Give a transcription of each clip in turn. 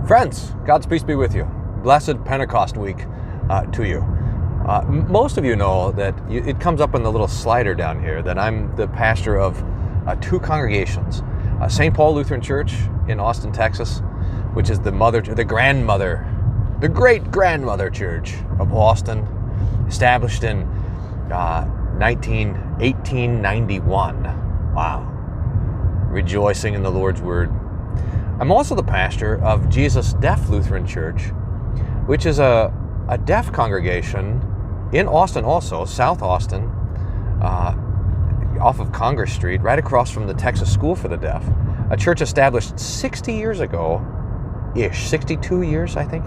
Friends, God's peace be with you. Blessed Pentecost week to you. Most of you know that it comes up in the little slider down here that I'm the pastor of two congregations. St. Paul Lutheran Church in Austin, Texas, which is the great-grandmother church of Austin, established in 1891. Wow. Rejoicing in the Lord's Word. I'm also the pastor of Jesus Deaf Lutheran Church, which is a deaf congregation in Austin also, South Austin, off of Congress Street, right across from the Texas School for the Deaf. A church established 60 years ago-ish, 62 years, I think,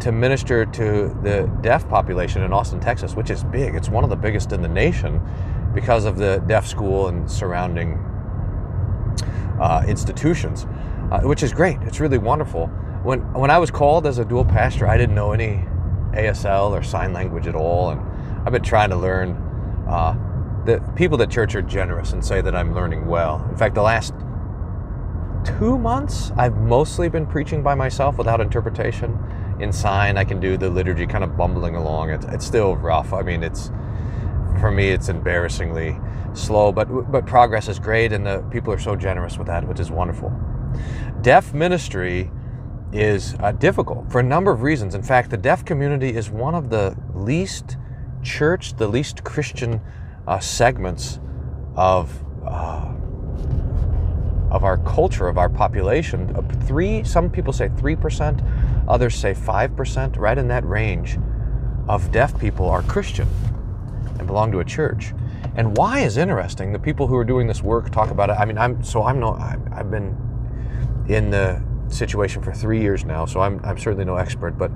to minister to the deaf population in Austin, Texas, which is big. It's one of the biggest in the nation because of the deaf school and surrounding institutions, which is great. It's really wonderful. When I was called as a dual pastor, I didn't know any ASL or sign language at all, and I've been trying to learn. The people at church are generous and say that I'm learning well. In fact, the last 2 months, I've mostly been preaching by myself without interpretation. In sign, I can do the liturgy kind of bumbling along. It's still rough. I mean, for me, it's embarrassingly slow, but progress is great, and the people are so generous with that, which is wonderful. Deaf ministry is difficult for a number of reasons. In fact, the deaf community is one of the least church, the least Christian segments of our culture, of our population. Some people say 3%, others say 5%, right in that range of deaf people are Christian and belong to a church. And why is interesting. The people who are doing this work talk about it. I mean, I've been in the situation for 3 years now, so I'm certainly no expert, but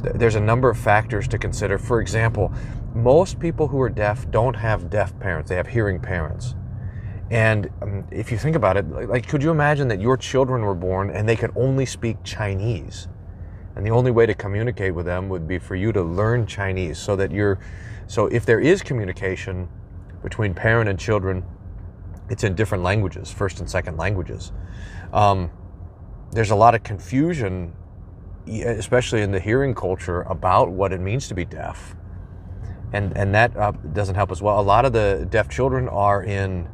there's a number of factors to consider. For example, most people who are deaf don't have deaf parents. They have hearing parents. And if you think about it, like, could you imagine that your children were born and they could only speak Chinese? And the only way to communicate with them would be for you to learn Chinese, so if there is communication between parent and children, it's in different languages, first and second languages. There's a lot of confusion, especially in the hearing culture, about what it means to be deaf. And that doesn't help as well. A lot of the deaf children are in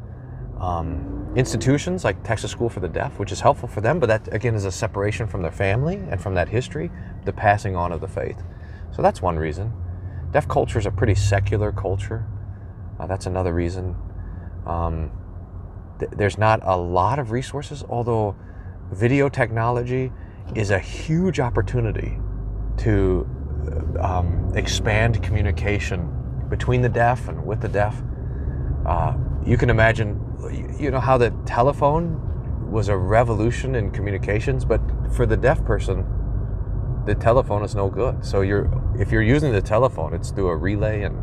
institutions like Texas School for the Deaf, which is helpful for them, but that, again, is a separation from their family and from that history, the passing on of the faith. So that's one reason. Deaf culture is a pretty secular culture. That's another reason. There's not a lot of resources, although video technology is a huge opportunity to expand communication between the deaf and with the deaf. You can imagine, you know, how the telephone was a revolution in communications, but for the deaf person, the telephone is no good. So if you're using the telephone, it's through a relay, and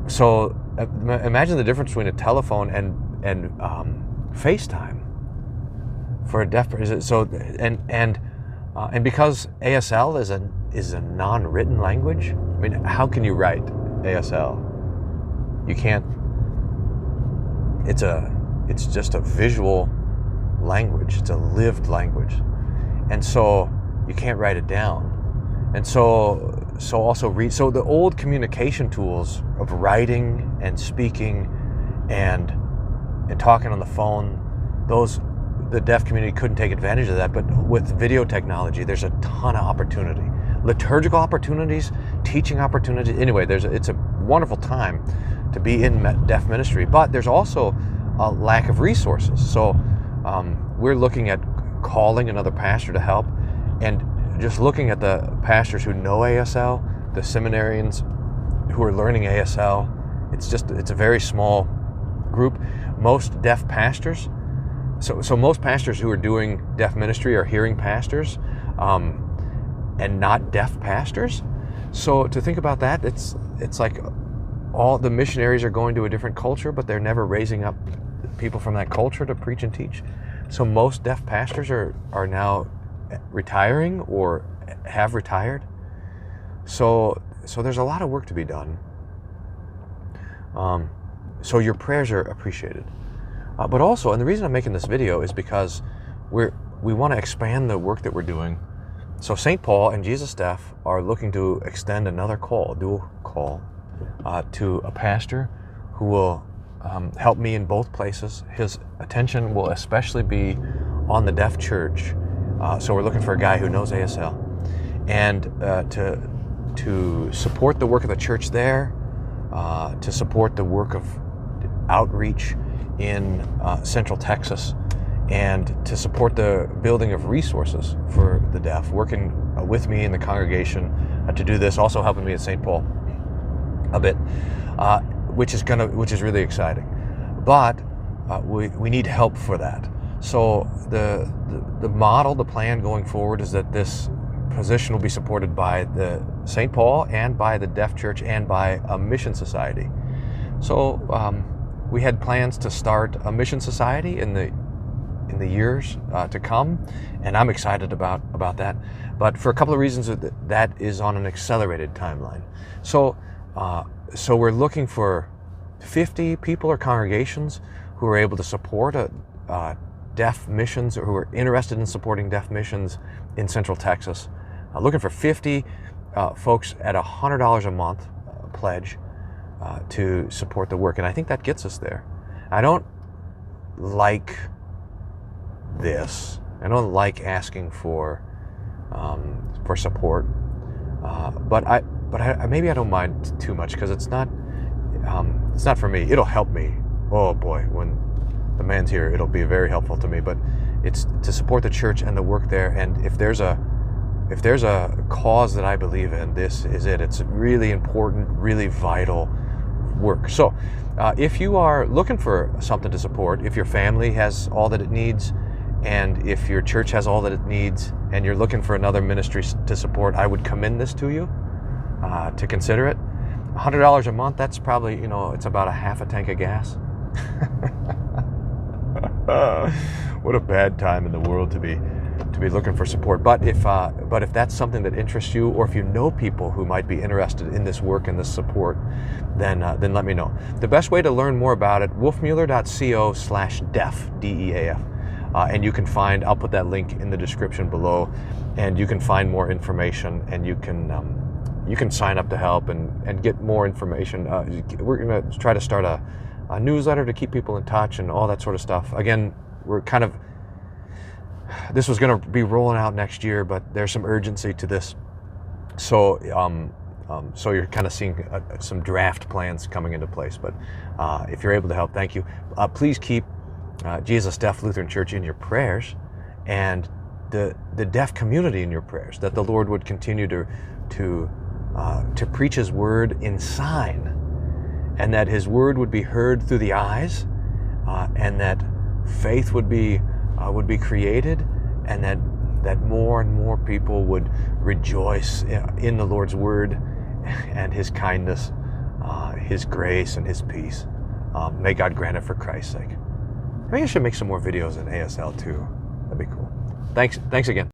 so imagine the difference between a telephone and FaceTime for a deaf person. So and because ASL is a non-written language. I mean, how can you write ASL? You can't. It's just a visual language. It's a lived language, and so you can't write it down. And so the old communication tools of writing and speaking and talking on the phone, the deaf community couldn't take advantage of that. But with video technology, there's a ton of opportunity, liturgical opportunities, teaching opportunities. Anyway, it's a wonderful time to be in deaf ministry, but there's also a lack of resources. So we're looking at calling another pastor to help, and just looking at the pastors who know ASL, the seminarians who are learning ASL. It's a very small group. Most deaf pastors, so most pastors who are doing deaf ministry are hearing pastors, and not deaf pastors. So to think about that, it's like all the missionaries are going to a different culture, but they're never raising up people from that culture to preach and teach. So most deaf pastors are now retiring or have retired. So there's a lot of work to be done. So your prayers are appreciated. But also, and the reason I'm making this video is because we're we want to expand the work that we're doing. So St. Paul and Jesus Deaf are looking to extend another call, dual call, to a pastor who will help me in both places. His attention will especially be on the deaf church. So we're looking for a guy who knows ASL, and to support the work of the church there, to support the work of outreach in Central Texas, and to support the building of resources for the deaf, working with me in the congregation to do this, also helping me at St. Paul a bit, which is really exciting. But we need help for that. So the model, the plan going forward is that this position will be supported by the St. Paul and by the Deaf Church and by a mission society. So we had plans to start a mission society in the years to come, and I'm excited about that. But for a couple of reasons, that is on an accelerated timeline. So we're looking for 50 people or congregations who are able to support deaf missions, or who are interested in supporting deaf missions in Central Texas. Looking for 50 folks at $100 a month pledge to support the work, and I think that gets us there. I don't like this. I don't like asking for support, but maybe I don't mind too much, because it's not for me. It'll help me. Oh boy, when the man's here, it'll be very helpful to me. But it's to support the church and the work there. And if there's a cause that I believe in, this is it. It's really important, really vital work. So if you are looking for something to support, if your family has all that it needs, and if your church has all that it needs, and you're looking for another ministry to support, I would commend this to you to consider it. $100 a month, that's probably, it's about a half a tank of gas. What a bad time in the world to be looking for support. But if that's something that interests you, or if you know people who might be interested in this work and this support, then let me know. The best way to learn more about it, wolfmueller.co/deaf, DEAF. And you can I'll put that link in the description below, and you can find more information, and you can sign up to help and get more information. We're going to try to start a newsletter to keep people in touch and all that sort of stuff. Again, this was going to be rolling out next year, but there's some urgency to this. So you're kind of seeing some draft plans coming into place. But if you're able to help, thank you. Please keep Jesus Deaf Lutheran Church in your prayers, and the deaf community in your prayers, that the Lord would continue to preach His word in sign, and that His word would be heard through the eyes, and that faith would be created, and that more and more people would rejoice in the Lord's word and His kindness, His grace, and His peace. May God grant it for Christ's sake. Maybe I should make some more videos in ASL too. That'd be cool. Thanks again.